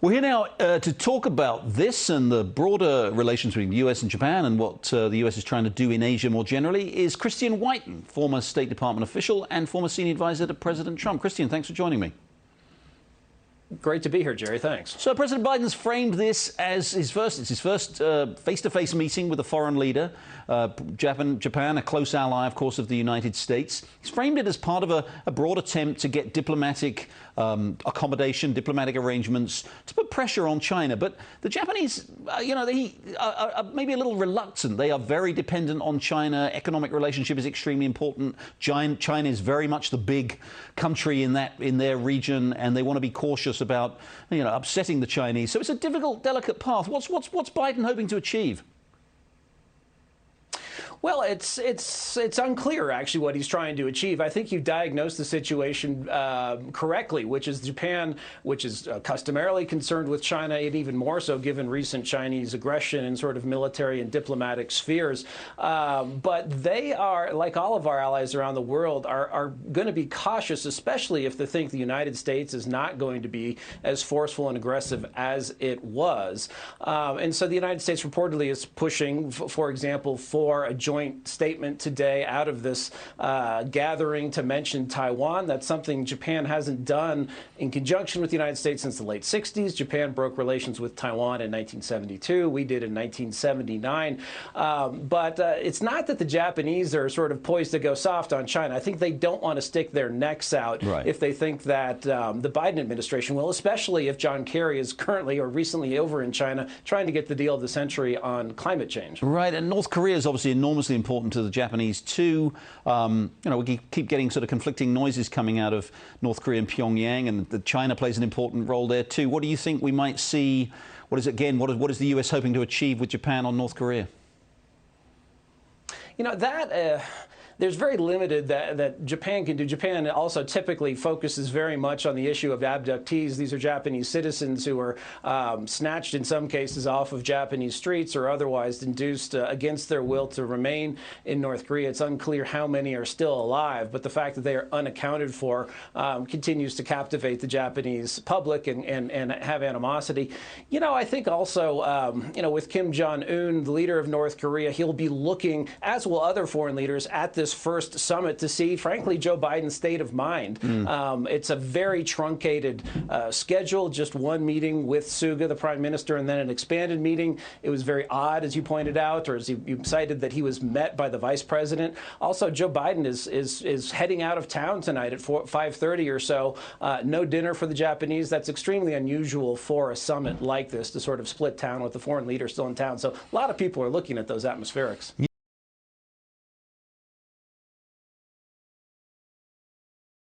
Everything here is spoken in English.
We're here now to talk about this and the broader relations between the US and Japan and what the US is trying to do in Asia more generally is Christian Whiten, former State Department official and former senior advisor to President Trump. Christian, thanks for joining me. Great to be here, Jerry. Thanks. So President Biden's framed this as his first face-to-face meeting with a foreign leader. Japan, a close ally, of course, of the United States. He's framed it as part of a broad attempt to get diplomatic accommodation, diplomatic arrangements to put pressure on China. But the Japanese, they are maybe a little reluctant. They are very dependent on China. Economic relationship is extremely important. China is very much the big country in their region, and they want to be cautious about upsetting the Chinese. So it's a difficult, delicate path. What's Biden hoping to achieve? Well, it's unclear, actually, what he's trying to achieve. I think you diagnosed the situation correctly, which is Japan, which is customarily concerned with China, and even more so given recent Chinese aggression in sort of military and diplomatic spheres. But they are, like all of our allies around the world, are going to be cautious, especially if they think the United States is not going to be as forceful and aggressive as it was. And so the United States reportedly is pushing, for example, for a joint statement today out of this gathering to mention Taiwan. That's something Japan hasn't done in conjunction with the United States since the late 60s. Japan broke relations with Taiwan in 1972. We did in 1979. But it's not that the Japanese are sort of poised to go soft on China. I think they don't want to stick their necks out if they think that the Biden administration will, especially if John Kerry is currently or recently over in China trying to get the deal of the century on climate change. Right, and North Korea is obviously enormously important to the Japanese too. We keep getting sort of conflicting noises coming out of North Korea and Pyongyang, and that China plays an important role there too. What do you think we might see? What is the US hoping to achieve with Japan on North Korea? There's very limited that Japan can do. Japan also typically focuses very much on the issue of abductees. These are Japanese citizens who are snatched in some cases off of Japanese streets or otherwise induced against their will to remain in North Korea. It's unclear how many are still alive, but the fact that they are unaccounted for continues to captivate the Japanese public and have animosity. I think also, with Kim Jong-un, the leader of North Korea, he'll be looking, as will other foreign leaders, at this first summit to see, frankly, Joe Biden's state of mind. It's a very truncated schedule, just one meeting with Suga, the prime minister, and then an expanded meeting. It was very odd, as you pointed out, or as you cited, that he was met by the vice president. Also, Joe Biden is heading out of town tonight at 5:30 or so. No dinner for the Japanese. That's extremely unusual for a summit like this, to sort of split town with the foreign leader still in town. So a lot of people are looking at those atmospherics.